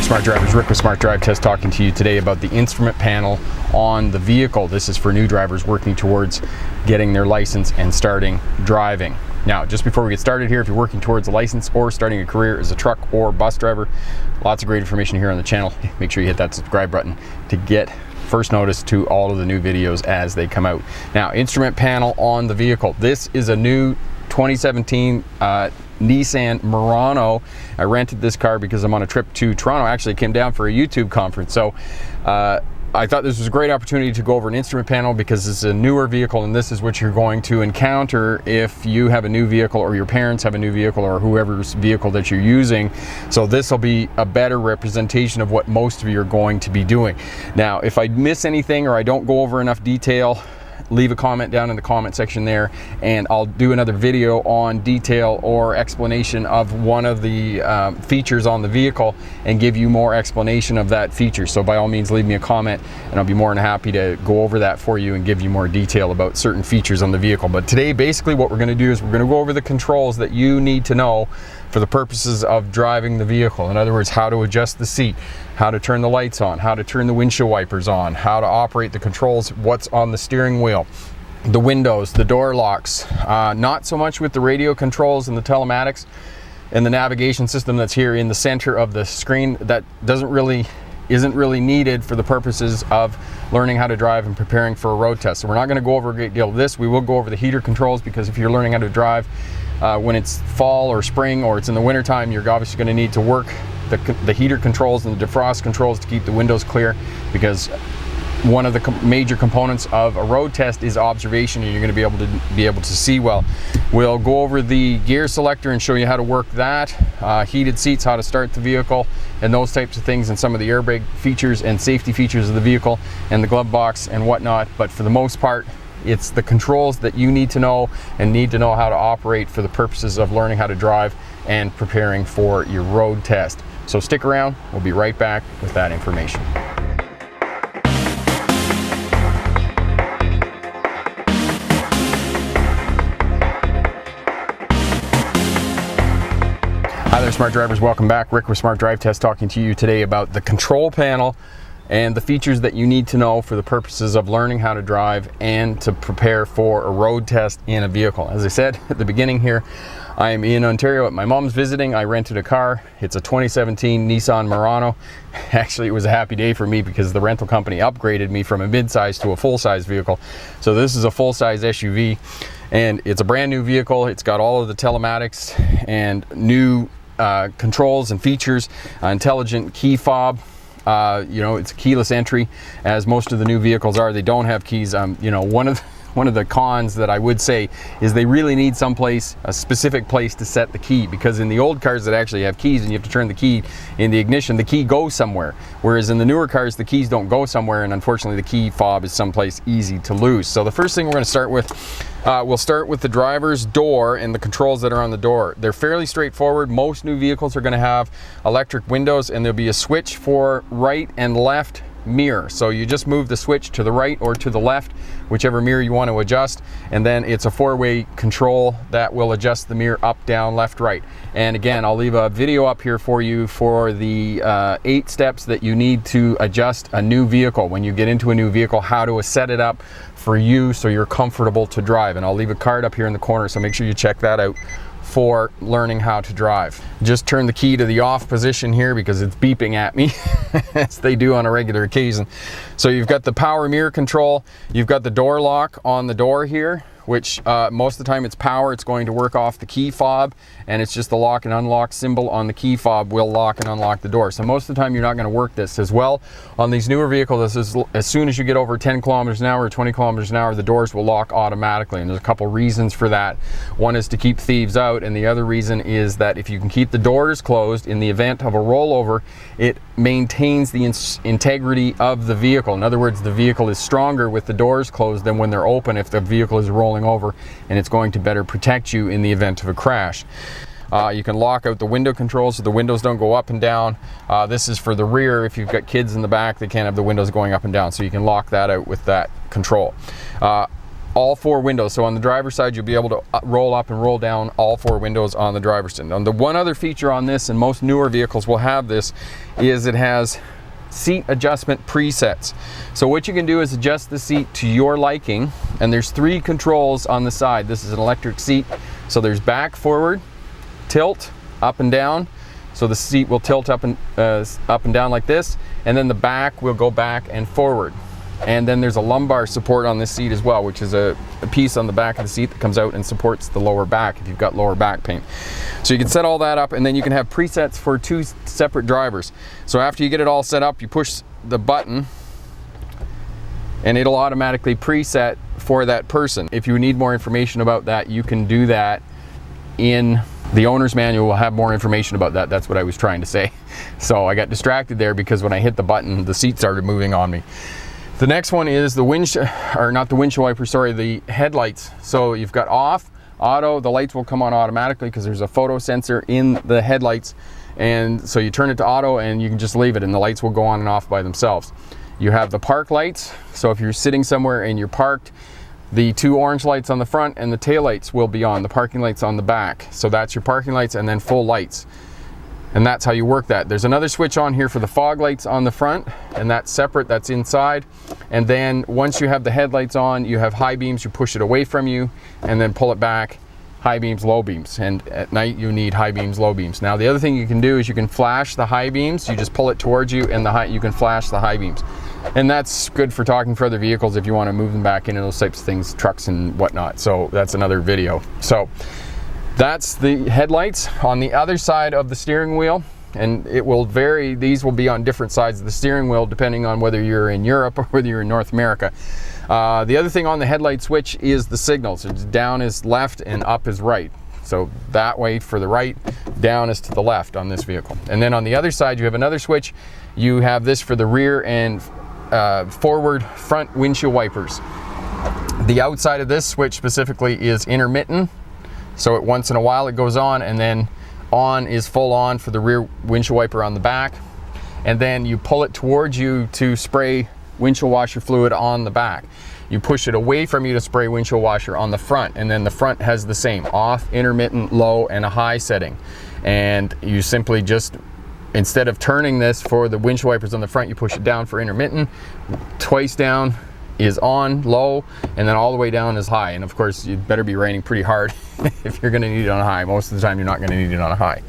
Smart Drivers, Rick with Smart Drive Test, talking to you today about the instrument panel on the vehicle. This is for new drivers working towards getting their license and starting driving. Now, just before we get started here, if you're working towards a license or starting a career as a truck or bus driver, lots of great information here on the channel. Make sure you hit that subscribe button to get first notice to all of the new videos as they come out. Now, instrument panel on the vehicle. This is a new 2017 Nissan Murano. I rented this car because I'm on a trip to Toronto. Actually, I came down for a YouTube conference. So I thought this was a great opportunity to go over an instrument panel because it's a newer vehicle, and this is what you're going to encounter if you have a new vehicle or your parents have a new vehicle or whoever's vehicle that you're using. So this will be a better representation of what most of you are going to be doing. Now, if I miss anything or I don't go over enough detail, leave a comment down in the comment section there, and I'll do another video on detail or explanation of one of the features on the vehicle and give you more explanation of that feature. So by all means, leave me a comment and I'll be more than happy to go over that for you and give you more detail about certain features on the vehicle. But today, basically what we're going to do is we're going to go over the controls that you need to know for the purposes of driving the vehicle. In other words, how to adjust the seat, how to turn the lights on, how to turn the windshield wipers on, how to operate the controls, what's on the steering wheel, the windows, the door locks. Not so much with the radio controls and the telematics and the navigation system that's here in the center of the screen. That isn't really needed for the purposes of learning how to drive and preparing for a road test. So we're not going to go over a great deal of this. We will go over the heater controls, because if you're learning how to drive when it's fall or spring or it's in the winter time, you're obviously going to need to work the heater controls and the defrost controls to keep the windows clear, because one of the major components of a road test is observation, and you're going to be able to see well. We'll go over the gear selector and show you how to work that, heated seats, how to start the vehicle, and those types of things, and some of the airbag features and safety features of the vehicle and the glove box and whatnot. But for the most part, it's the controls that you need to know and need to know how to operate for the purposes of learning how to drive and preparing for your road test. So stick around, we'll be right back with that information. Hi there, Smart Drivers, welcome back. Rick with Smart Drive Test, talking to you today about the control panel and the features that you need to know for the purposes of learning how to drive and to prepare for a road test in a vehicle. As I said at the beginning here, I am in Ontario at my mom's visiting. I rented a car. It's a 2017 Nissan Murano. Actually, it was a happy day for me because the rental company upgraded me from a mid-size to a full-size vehicle. So this is a full-size SUV, and it's a brand new vehicle. It's got all of the telematics and new controls and features, intelligent key fob. You know, it's keyless entry, as most of the new vehicles are. They don't have keys. You know, one of the cons that I would say is they really need a specific place to set the key, because in the old cars that actually have keys and you have to turn the key in the ignition, the key goes somewhere. Whereas in the newer cars, the keys don't go somewhere, and unfortunately the key fob is someplace easy to lose. So the first thing we're going to start with, we'll start with the driver's door and the controls that are on the door. They're fairly straightforward. Most new vehicles are going to have electric windows, and there'll be a switch for right and left mirror. So you just move the switch to the right or to the left, whichever mirror you want to adjust, and then it's a four-way control that will adjust the mirror up, down, left, right. And again, I'll leave a video up here for you for the 8 steps that you need to adjust a new vehicle when you get into a new vehicle, how to set it up for you so you're comfortable to drive. And I'll leave a card up here in the corner, so make sure you check that out for learning how to drive. Just turn the key to the off position here because it's beeping at me as they do on a regular occasion. So you've got the power mirror control, you've got the door lock on the door here, which most of the time it's power. It's going to work off the key fob, and it's just the lock and unlock symbol on the key fob will lock and unlock the door. So most of the time you're not going to work this. As well, on these newer vehicles, as soon as you get over 10 kilometers an hour or 20 kilometers an hour, the doors will lock automatically, and there's a couple reasons for that. One is to keep thieves out, and the other reason is that if you can keep the doors closed in the event of a rollover, it maintains the integrity of the vehicle. In other words, the vehicle is stronger with the doors closed than when they're open if the vehicle is rolling over, and it's going to better protect you in the event of a crash. You can lock out the window controls so the windows don't go up and down. This is for the rear. If you've got kids in the back, they can't have the windows going up and down, so you can lock that out with that control. all 4 windows. So on the driver's side, you'll be able to roll up and roll down all 4 windows on the driver's side. And the one other feature on this, and most newer vehicles will have this, is it has seat adjustment presets. So what you can do is adjust the seat to your liking, and there's 3 controls on the side. This is an electric seat, so there's back, forward, tilt, up and down. So the seat will tilt up and down like this, and then the back will go back and forward. And then there's a lumbar support on this seat as well, which is a piece on the back of the seat that comes out and supports the lower back if you've got lower back pain. So you can set all that up, and then you can have presets for 2 separate drivers. So after you get it all set up, you push the button and it'll automatically preset for that person. If you need more information about that, you can do that in the owner's manual. Will have more information about that. That's what I was trying to say. So I got distracted there because when I hit the button, the seat started moving on me. The next one is the the headlights. So you've got off, auto, the lights will come on automatically because there's a photo sensor in the headlights. And so you turn it to auto and you can just leave it and the lights will go on and off by themselves. You have the park lights. So if you're sitting somewhere and you're parked, the 2 orange lights on the front and the tail lights will be on, the parking lights on the back. So that's your parking lights and then full lights. And that's how you work that. There's another switch on here for the fog lights on the front, and that's separate, that's inside. And then once you have the headlights on, you have high beams, you push it away from you and then pull it back, high beams, low beams. And at night you need high beams, low beams. Now the other thing you can do is you can flash the high beams. You just pull it towards you and you can flash the high beams. And that's good for talking for other vehicles if you want to move them back into those types of things, trucks and whatnot. So that's another video. So that's the headlights. On the other side of the steering wheel, and it will vary, these will be on different sides of the steering wheel depending on whether you're in Europe or whether you're in North America. The other thing on the headlight switch is the signals. It's down is left and up is right. So that way for the right, down is to the left on this vehicle. And then on the other side you have another switch. You have this for the rear and forward front windshield wipers. The outside of this switch specifically is intermittent. So once in a while it goes on, and then on is full on for the rear windshield wiper on the back. And then you pull it towards you to spray windshield washer fluid on the back. You push it away from you to spray windshield washer on the front, and then the front has the same off, intermittent, low, and a high setting. And you simply just, instead of turning this for the windshield wipers on the front, you push it down for intermittent, twice down is on low, and then all the way down is high. And of course you'd better be raining pretty hard if you're going to need it on a high. Most of the time you're not going to need it on a high.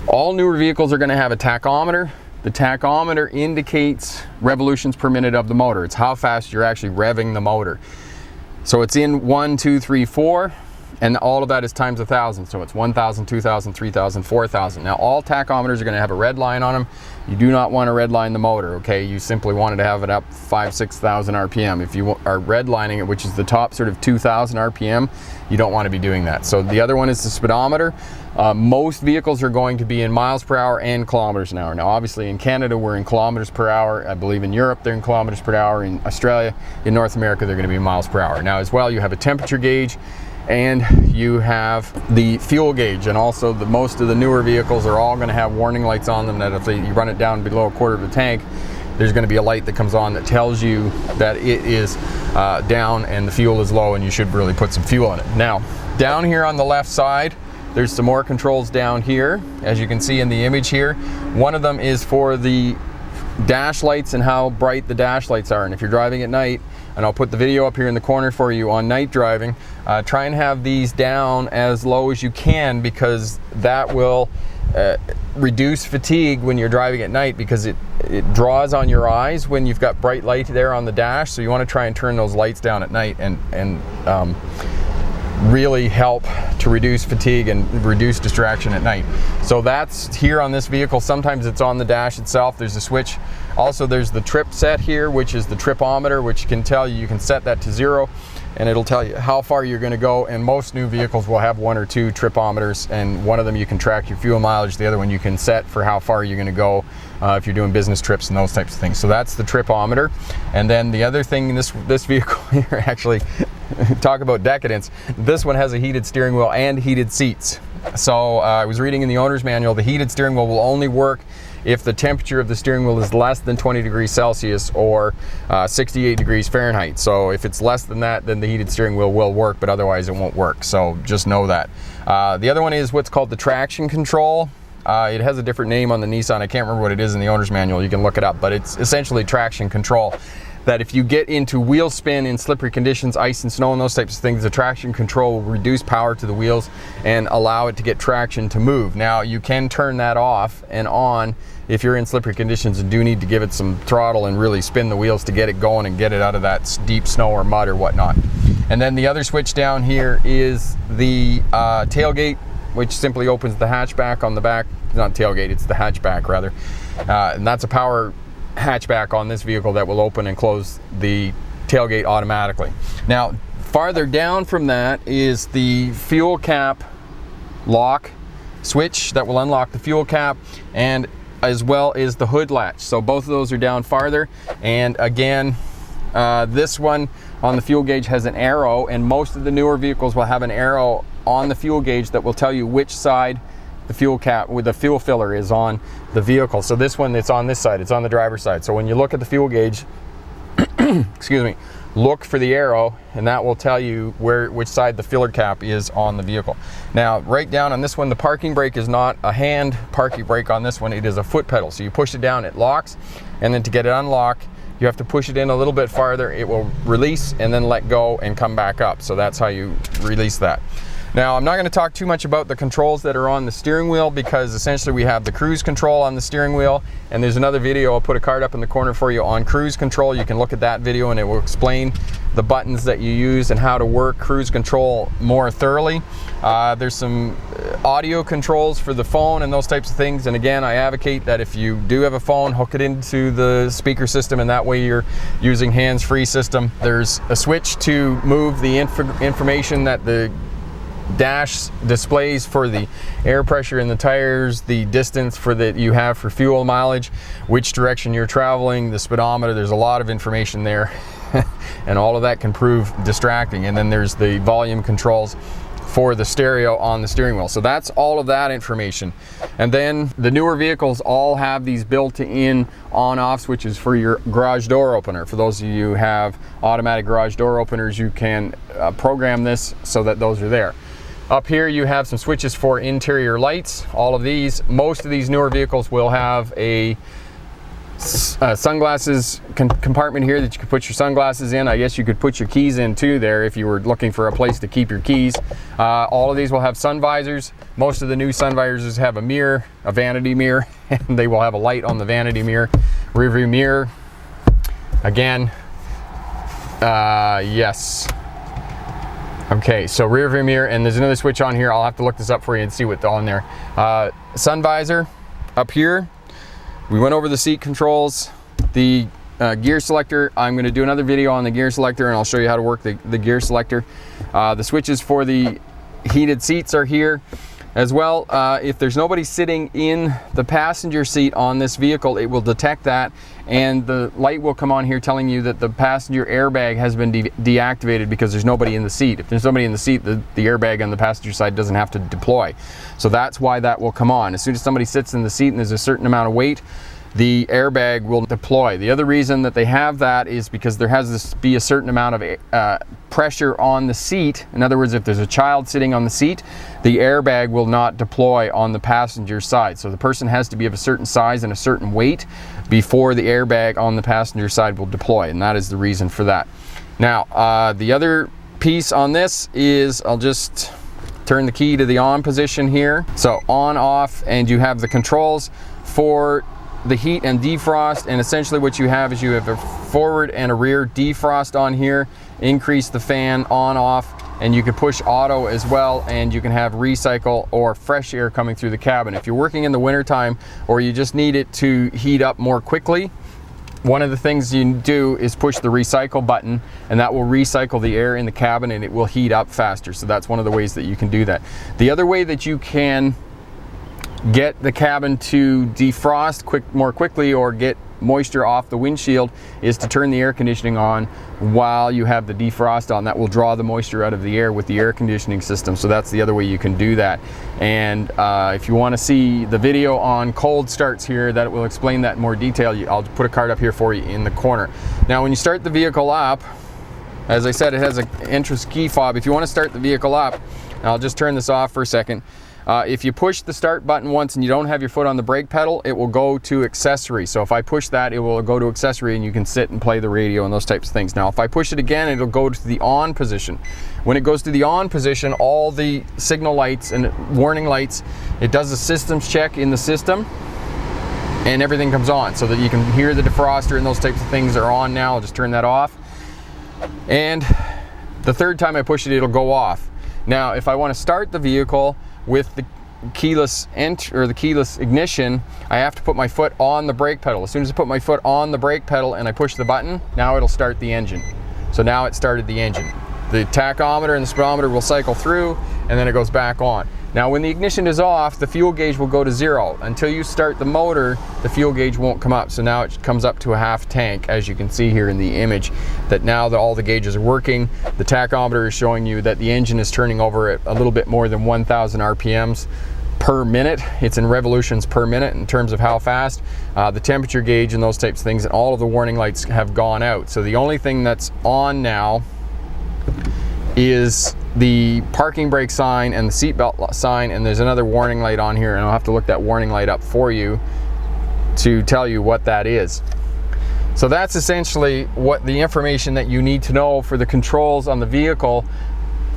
All newer vehicles are going to have a tachometer. The tachometer indicates revolutions per minute of the motor. It's how fast you're actually revving the motor. So it's in 1, 2, 3, 4, and all of that is times 1,000. So it's 1,000, 2,000, 3,000, 4,000. Now all tachometers are going to have a red line on them. You do not want to redline the motor, okay? You simply wanted to have it up 5,000, 6,000 RPM. If you are redlining it, which is the top sort of 2,000 RPM, you don't want to be doing that. So the other one is the speedometer. Most vehicles are going to be in miles per hour and kilometers an hour. Now obviously in Canada we're in kilometers per hour. I believe in Europe they're in kilometers per hour. In Australia, in North America they're going to be in miles per hour. Now as well you have a temperature gauge, and you have the fuel gauge, and also most of the newer vehicles are all going to have warning lights on them that if you run it down below a quarter of the tank, there's going to be a light that comes on that tells you that it is down and the fuel is low and you should really put some fuel in it. Now down here on the left side there's some more controls down here, as you can see in the image here. One of them is for the dash lights and how bright the dash lights are. And if you're driving at night, and I'll put the video up here in the corner for you on night driving, try and have these down as low as you can, because that will reduce fatigue when you're driving at night, because it draws on your eyes when you've got bright light there on the dash. So you want to try and turn those lights down at night and really help to reduce fatigue and reduce distraction at night. So that's here on this vehicle. Sometimes it's on the dash itself. There's a switch. Also there's the trip set here, which is the Tripmeter, which can tell you, you can set that to 0 and it'll tell you how far you're going to go. And most new vehicles will have 1 or 2 Tripmeters, and one of them you can track your fuel mileage, the other one you can set for how far you're going to go if you're doing business trips and those types of things. So that's the Tripmeter. And then the other thing in this vehicle here, actually talk about decadence, this one has a heated steering wheel and heated seats. So I was reading in the owner's manual, the heated steering wheel will only work if the temperature of the steering wheel is less than 20 degrees Celsius or 68 degrees Fahrenheit. So if it's less than that, then the heated steering wheel will work, but otherwise it won't work. So just know that. The other one is what's called the traction control. It has a different name on the Nissan. I can't remember what it is in the owner's manual. You can look it up, but it's essentially traction control. That if you get into wheel spin in slippery conditions, ice and snow and those types of things, the traction control will reduce power to the wheels and allow it to get traction to move. Now you can turn that off and on if you're in slippery conditions and do need to give it some throttle and really spin the wheels to get it going and get it out of that deep snow or mud or whatnot. And then the other switch down here is the tailgate, which simply opens the hatchback on the back. It's not tailgate, it's the hatchback rather. And that's a power hatchback on this vehicle that will open and close the tailgate automatically. Now, farther down from that is the fuel cap lock switch that will unlock the fuel cap, and as well as the hood latch. So both of those are down farther. And again, this one on the fuel gauge has an arrow, and most of the newer vehicles will have an arrow on the fuel gauge that will tell you which side the fuel cap with the fuel filler is on the vehicle. So this one, it's on this side, it's on the driver's side. So when you look at the fuel gauge, excuse me, look for the arrow, and that will tell you which side the filler cap is on the vehicle. Now, right down on this one, the parking brake is not a hand parking brake on this one, it is a foot pedal. So you push it down, it locks, and then to get it unlocked, you have to push it in a little bit farther, it will release and then let go and come back up. So that's how you release that. Now, I'm not going to talk too much about the controls that are on the steering wheel, because essentially we have the cruise control on the steering wheel, and there's another video, I'll put a card up in the corner for you on cruise control. You can look at that video and it will explain the buttons that you use and how to work cruise control more thoroughly. There's some audio controls for the phone and those types of things, and again, I advocate that if you do have a phone, hook it into the speaker system, and that way you're using hands-free system. There's a switch to move the information that the dash displays for the air pressure in the tires, the distance that you have for fuel mileage, which direction you're traveling, the speedometer. There's a lot of information there and all of that can prove distracting. And then there's the volume controls for the stereo on the steering wheel. So that's all of that information. And then the newer vehicles all have these built-in on-off switches for your garage door opener. For those of you who have automatic garage door openers, you can program this so that those are there. Up here you have some switches for interior lights. All of these, most of these newer vehicles will have a sunglasses compartment here that you could put your sunglasses in. I guess you could put your keys in too there if you were looking for a place to keep your keys. All of these will have sun visors. Most of the new sun visors have a mirror, a vanity mirror, and they will have a light on the vanity mirror. Rearview mirror, again, yes. Okay, so rear view mirror, and there's another switch on here. I'll have to look this up for you and see what's on there. Sun visor up here. We went over the seat controls, the gear selector. I'm going to do another video on the gear selector, and I'll show you how to work the gear selector. The switches for the heated seats are here. As well, if there's nobody sitting in the passenger seat on this vehicle, it will detect that, and the light will come on here telling you that the passenger airbag has been deactivated because there's nobody in the seat. If there's nobody in the seat, the airbag on the passenger side doesn't have to deploy. So that's why that will come on. As soon as somebody sits in the seat and there's a certain amount of weight, the airbag will deploy. The other reason that they have that is because there has to be a certain amount of pressure on the seat. In other words, if there's a child sitting on the seat, the airbag will not deploy on the passenger side. So the person has to be of a certain size and a certain weight before the airbag on the passenger side will deploy, and that is the reason for that. Now, the other piece on this is, I'll just turn the key to the on position here. So on, off, and you have the controls for the heat and defrost, and essentially what you have is you have a forward and a rear defrost on here. Increase the fan on, off, and you can push auto as well, and you can have recycle or fresh air coming through the cabin. If you're working in the winter time or you just need it to heat up more quickly, one of the things you do is push the recycle button, and that will recycle the air in the cabin and it will heat up faster. So that's one of the ways that you can do that. The other way that you can get the cabin to defrost more quickly or get moisture off the windshield is to turn the air conditioning on while you have the defrost on. That will draw the moisture out of the air with the air conditioning system. So that's the other way you can do that. And if you want to see the video on cold starts here, that will explain that in more detail. I'll put a card up here for you in the corner. Now when you start the vehicle up, as I said, it has an entrance key fob. If you want to start the vehicle up, I'll just turn this off for a second. If you push the start button once and you don't have your foot on the brake pedal, it will go to accessory. So if I push that, it will go to accessory and you can sit and play the radio and those types of things. Now if I push it again, it'll go to the on position. When it goes to the on position, all the signal lights and warning lights, it does a systems check in the system and everything comes on so that you can hear the defroster and those types of things are on now. I'll just turn that off. And the third time I push it, it'll go off. Now, if I want to start the vehicle with the keyless entry or the keyless ignition, I have to put my foot on the brake pedal. As soon as I put my foot on the brake pedal and I push the button, now it'll start the engine. So now it started the engine. The tachometer and the speedometer will cycle through and then it goes back on. Now when the ignition is off, the fuel gauge will go to 0. Until you start the motor, the fuel gauge won't come up. So now it comes up to a half tank, as you can see here in the image, that now that all the gauges are working. The tachometer is showing you that the engine is turning over at a little bit more than 1,000 RPMs per minute. It's in revolutions per minute in terms of how fast. The temperature gauge and those types of things, and all of the warning lights have gone out. So the only thing that's on now is the parking brake sign and the seatbelt sign, and there's another warning light on here, and I'll have to look that warning light up for you to tell you what that is. So that's essentially what the information that you need to know for the controls on the vehicle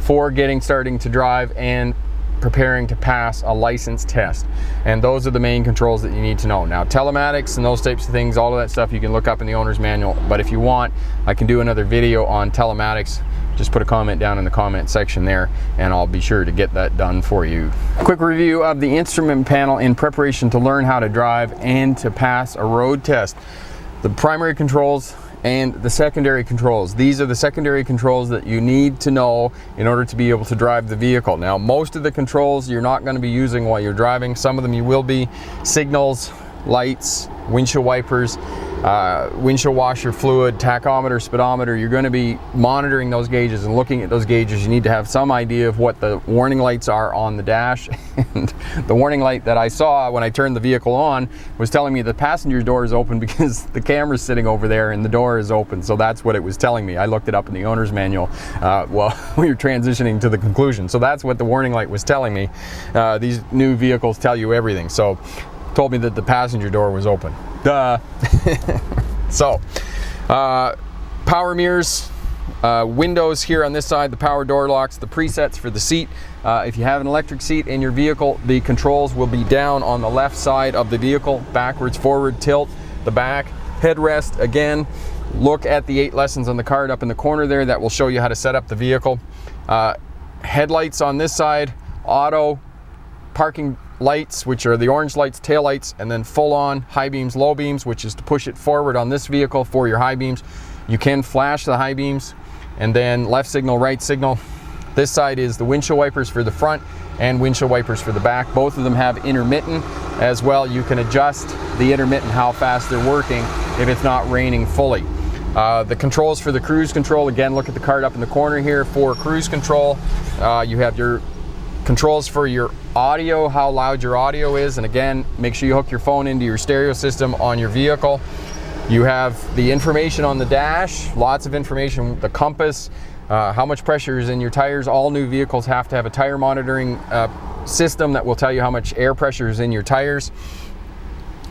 for starting to drive and preparing to pass a license test. And those are the main controls that you need to know. Now telematics and those types of things, all of that stuff you can look up in the owner's manual, but if you want, I can do another video on telematics. Just put a comment down in the comment section there and I'll be sure to get that done for you. Quick review of the instrument panel in preparation to learn how to drive and to pass a road test. The primary controls and the secondary controls. These are the secondary controls that you need to know in order to be able to drive the vehicle. Now most of the controls you're not going to be using while you're driving. Some of them you will be. Signals, lights, windshield wipers, windshield washer fluid, tachometer, speedometer. You're going to be monitoring those gauges and looking at those gauges. You need to have some idea of what the warning lights are on the dash. And the warning light that I saw when I turned the vehicle on was telling me the passenger door is open because the camera's sitting over there and the door is open. So that's what it was telling me. I looked it up in the owner's manual while we were transitioning to the conclusion. So that's what the warning light was telling me. These new vehicles tell you everything. So told me that the passenger door was open. Duh. So, power mirrors, windows here on this side, the power door locks, the presets for the seat. If you have an electric seat in your vehicle, the controls will be down on the left side of the vehicle, backwards, forward, tilt, the back, headrest. Again, look at the 8 lessons on the card up in the corner there. That will show you how to set up the vehicle. Headlights on this side, auto, parking lights, which are the orange lights, tail lights, and then full on high beams, low beams, which is to push it forward on this vehicle for your high beams. You can flash the high beams, and then left signal, right signal. This side is the windshield wipers for the front and windshield wipers for the back. Both of them have intermittent as well. You can adjust the intermittent, how fast they're working if it's not raining fully. The controls for the cruise control, again, look at the card up in the corner here. For cruise control, you have your controls for your audio, how loud your audio is, and again, make sure you hook your phone into your stereo system on your vehicle. You have the information on the dash, lots of information, the compass, how much pressure is in your tires. All new vehicles have to have a tire monitoring system that will tell you how much air pressure is in your tires.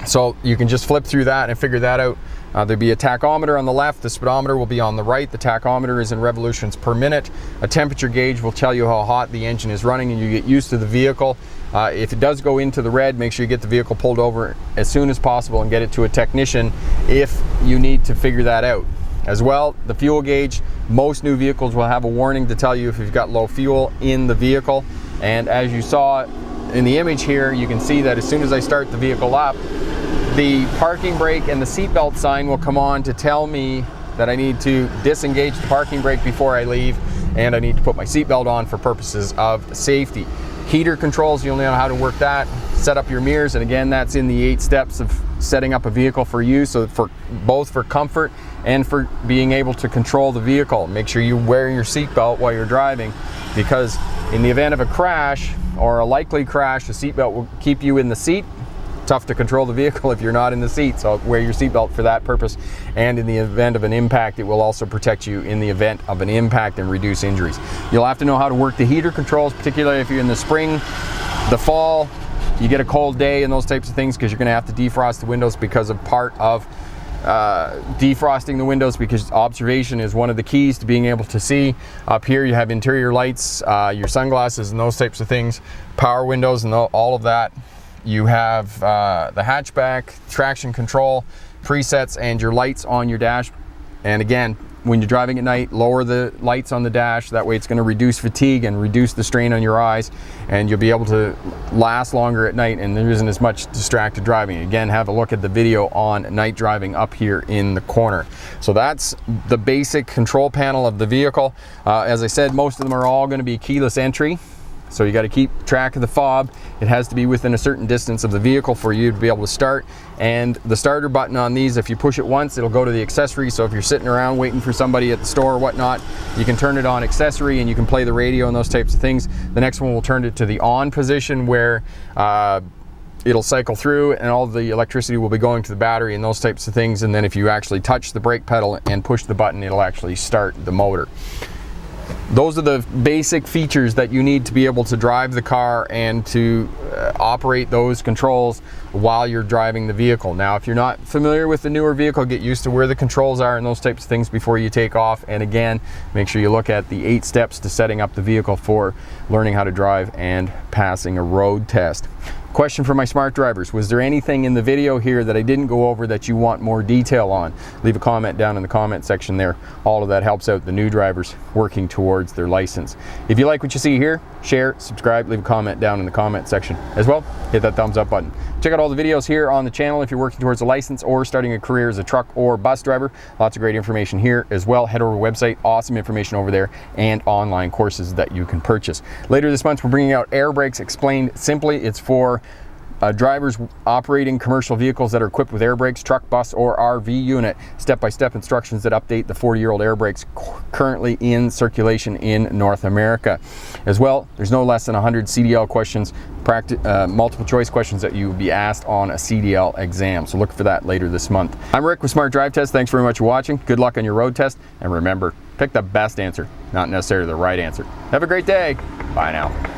So you can just flip through that and figure that out. There'll be a tachometer on the left, the speedometer will be on the right. The tachometer is in revolutions per minute. A temperature gauge will tell you how hot the engine is running, and you get used to the vehicle. If it does go into the red, make sure you get the vehicle pulled over as soon as possible and get it to a technician if you need to figure that out. As well, the fuel gauge, most new vehicles will have a warning to tell you if you've got low fuel in the vehicle. And as you saw in the image here, you can see that as soon as I start the vehicle up, the parking brake and the seatbelt sign will come on to tell me that I need to disengage the parking brake before I leave, and I need to put my seatbelt on for purposes of safety. Heater controls, you'll know how to work that. set up your mirrors, and again, that's in the 8 steps of setting up a vehicle for you, so for both for comfort and for being able to control the vehicle. Make sure you wear your seatbelt while you're driving, because in the event of a crash or a likely crash, the seatbelt will keep you in the seat. Tough to control the vehicle if you're not in the seat, so wear your seatbelt for that purpose. And in the event of an impact, it will also protect you in the event of an impact and reduce injuries. You'll have to know how to work the heater controls, particularly if you're in the spring, the fall, you get a cold day and those types of things, because you're going to have to defrost the windows because of part of defrosting the windows, because observation is one of the keys to being able to see. Up here you have interior lights, your sunglasses and those types of things, power windows and all of that. You have the hatchback, traction control, presets, and your lights on your dash. And again, when you're driving at night, lower the lights on the dash. That way it's going to reduce fatigue and reduce the strain on your eyes, and you'll be able to last longer at night, and there isn't as much distracted driving. Again, have a look at the video on night driving up here in the corner. So that's the basic control panel of the vehicle. As I said, most of them are all going to be keyless entry. So you got to keep track of the fob. It has to be within a certain distance of the vehicle for you to be able to start. And the starter button on these, if you push it once, it'll go to the accessory. So if you're sitting around waiting for somebody at the store or whatnot, you can turn it on accessory and you can play the radio and those types of things. The next one will turn it to the on position, where it'll cycle through and all the electricity will be going to the battery and those types of things. And then if you actually touch the brake pedal and push the button, it'll actually start the motor. Those are the basic features that you need to be able to drive the car and to operate those controls while you're driving the vehicle. Now, if you're not familiar with the newer vehicle, get used to where the controls are and those types of things before you take off. And again, make sure you look at the 8 steps to setting up the vehicle for learning how to drive and passing a road test. Question for my smart drivers: was there anything in the video here that I didn't go over that you want more detail on? Leave a comment down in the comment section there. All of that helps out the new drivers working towards their license. If you like what you see here, share, subscribe, leave a comment down in the comment section. As well, hit that thumbs up button. Check out all the videos here on the channel if you're working towards a license or starting a career as a truck or bus driver. Lots of great information here as well. Head over to our website, awesome information over there, and online courses that you can purchase. Later this month, we're bringing out Airbrakes Explained. Simply, it's for drivers operating commercial vehicles that are equipped with air brakes, truck, bus, or RV unit. Step-by-step instructions that update the 40-year-old air brakes currently in circulation in North America. As well, there's no less than 100 CDL questions, multiple choice questions that you will be asked on a CDL exam. So look for that later this month. I'm Rick with Smart Drive Test. Thanks very much for watching. Good luck on your road test. And remember, pick the best answer, not necessarily the right answer. Have a great day. Bye now.